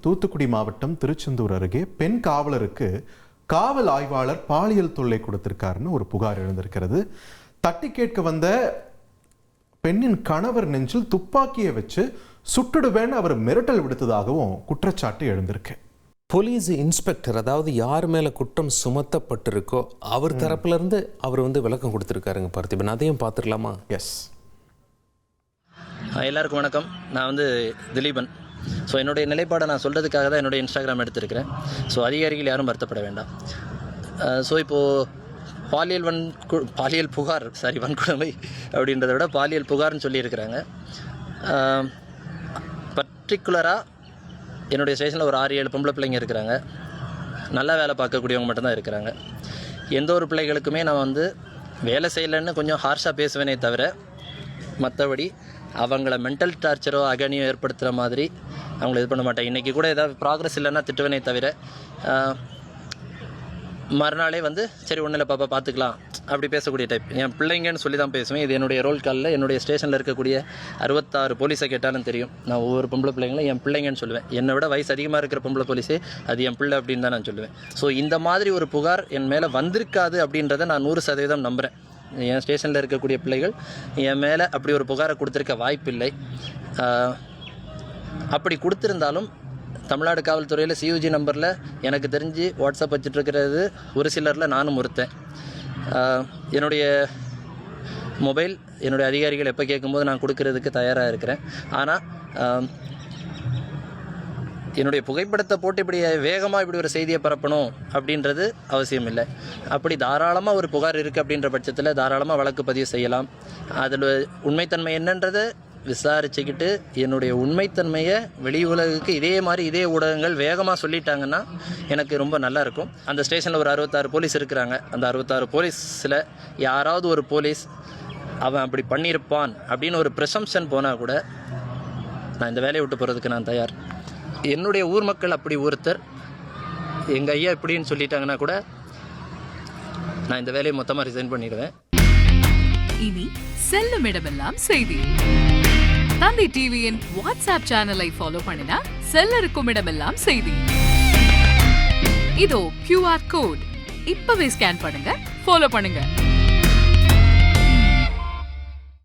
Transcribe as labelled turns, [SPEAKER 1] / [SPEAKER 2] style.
[SPEAKER 1] தூத்துக்குடி மாவட்டம் திருச்செந்தூர் அருகே பெண் காவலருக்கு காவல் ஆய்வாளர் பாலியல் தொல்லை கொடுத்திருக்காருன்னு ஒரு புகார் எழுந்திருக்கிறது. தட்டி கேட்க வந்த பெண்ணின் கணவர் நெஞ்சில் துப்பாக்கியை வச்சு சுட்டுடுவேன் அவர் மிரட்டல் விடுத்ததாகவும் குற்றச்சாட்டு எழுந்திருக்கு.
[SPEAKER 2] போலீஸ் இன்ஸ்பெக்டர், அதாவது யார் மேலே குற்றம் சுமத்தப்பட்டிருக்கோ அவர் தரப்புலேருந்து அவர் விளக்கம் கொடுத்துருக்காருங்க பார்த்திபன். அதையும் பார்த்துடலாமா?
[SPEAKER 1] எஸ்.
[SPEAKER 3] எல்லாருக்கும் வணக்கம். நான் திலீபன். ஸோ என்னுடைய நிலைப்பாடை நான் சொல்கிறதுக்காக தான் என்னுடைய இன்ஸ்டாகிராம் எடுத்திருக்கிறேன். ஸோ அதிகாரிகள் யாரும் வருத்தப்பட வேண்டாம். ஸோ இப்போது பாலியல் புகார் வன்கொடுமை அப்படின்றத விட பாலியல் புகார்னு சொல்லியிருக்கிறாங்க. பர்டிகுலராக என்னுடைய ஸ்டேஷனில் ஒரு 6-7 பொம்பளை பிள்ளைங்க இருக்கிறாங்க. நல்லா வேலை பார்க்கக்கூடியவங்க மட்டும்தான் இருக்கிறாங்க. எந்த ஒரு பிள்ளைகளுக்குமே நான் வேலை செய்யலைன்னு கொஞ்சம் ஹார்ஷாக பேசுவேனே தவிர மற்றபடி அவங்கள மென்டல் டார்ச்சரோ அகனியோ ஏற்படுத்துகிற மாதிரி அவங்கள இது பண்ண மாட்டேன். இன்றைக்கி கூட ஏதாவது ப்ராக்ரஸ் இல்லைன்னா திட்டுவேனே தவிர மறுநாளே சரி ஒன்றும் இல்லை பாப்பா பார்த்துக்கலாம் அப்படி பேசக்கூடிய டைப். என் பிள்ளைங்கன்னு சொல்லி தான் பேசுவேன். இது என்னுடைய ரோல் காலில் என்னுடைய ஸ்டேஷனில் இருக்கக்கூடிய 66 போலீஸை கேட்டாலும் தெரியும். நான் ஒவ்வொரு பொம்பளை பிள்ளைங்களும் என் பிள்ளைங்கன்னு சொல்லுவேன். என்னை விட வயசு அதிகமாக இருக்கிற பொம்பளை போலீஸே அது என் பிள்ளை அப்படின்னு தான் நான் சொல்லுவேன். ஸோ இந்த மாதிரி ஒரு புகார் என் மேலே வந்திருக்காது அப்படின்றத நான் 100% நம்புகிறேன். என் ஸ்டேஷனில் இருக்கக்கூடிய பிள்ளைகள் என் மேலே அப்படி ஒரு புகாரை கொடுத்துருக்க வாய்ப்பில்லை. அப்படி கொடுத்துருந்தாலும் தமிழ்நாடு காவல்துறையில் CUG நம்பரில் எனக்கு தெரிஞ்சு வாட்ஸ்அப் வச்சுட்ருக்கிறது ஒரு சிலரில் நானும் ஒருத்தன். என்னுடைய மொபைல் என்னுடைய அதிகாரிகள் எப்போ கேட்கும்போது நான் கொடுக்கறதுக்கு தயாராக இருக்கிறேன். ஆனால் என்னுடைய புகைப்படத்தை போட்டு இப்படி வேகமாக இப்படி ஒரு செய்தியை பரப்பணும் அப்படின்றது அவசியம் இல்லை. அப்படி தாராளமாக ஒரு புகார் இருக்குது அப்படின்ற பட்சத்தில் தாராளமாக வழக்கு பதிவு செய்யலாம். அதில் உண்மைத்தன்மை என்னன்றதை விசாரிச்சுக்கிட்டு என்னுடைய உண்மைத்தன்மையை வெளி உலகுக்கு இதே ஊடகங்கள் வேகமாக சொல்லிட்டாங்கன்னா எனக்கு ரொம்ப நல்லா இருக்கும். அந்த ஸ்டேஷனில் ஒரு 66 போலீஸ் இருக்கிறாங்க. அந்த 66 போலீஸில் யாராவது ஒரு போலீஸ் அவன் அப்படி பண்ணியிருப்பான் அப்படின்னு ஒரு ப்ரெசம்ஷன் போனால் கூட நான் இந்த வேலையை விட்டு போகிறதுக்கு நான் தயார். என்னுடைய ஊர் மக்கள் அப்படி ஒருத்தர் எங்கள் ஐயா இப்படின்னு சொல்லிட்டாங்கன்னா கூட நான் இந்த வேலையை மொத்தமாக ரிசைன் பண்ணிடுவேன்.
[SPEAKER 4] இனி செல்லும் இடமெல்லாம் செய்தி. தந்தி டிவியின் வாட்ஸ்அப் சேனலை ஃபாலோ பண்ணினா செல்ல இருக்கும் இடமெல்லாம் செய்தி. இதோ QR கோட் இப்பவே ஸ்கேன் பண்ணுங்க, ஃபாலோ பண்ணுங்க.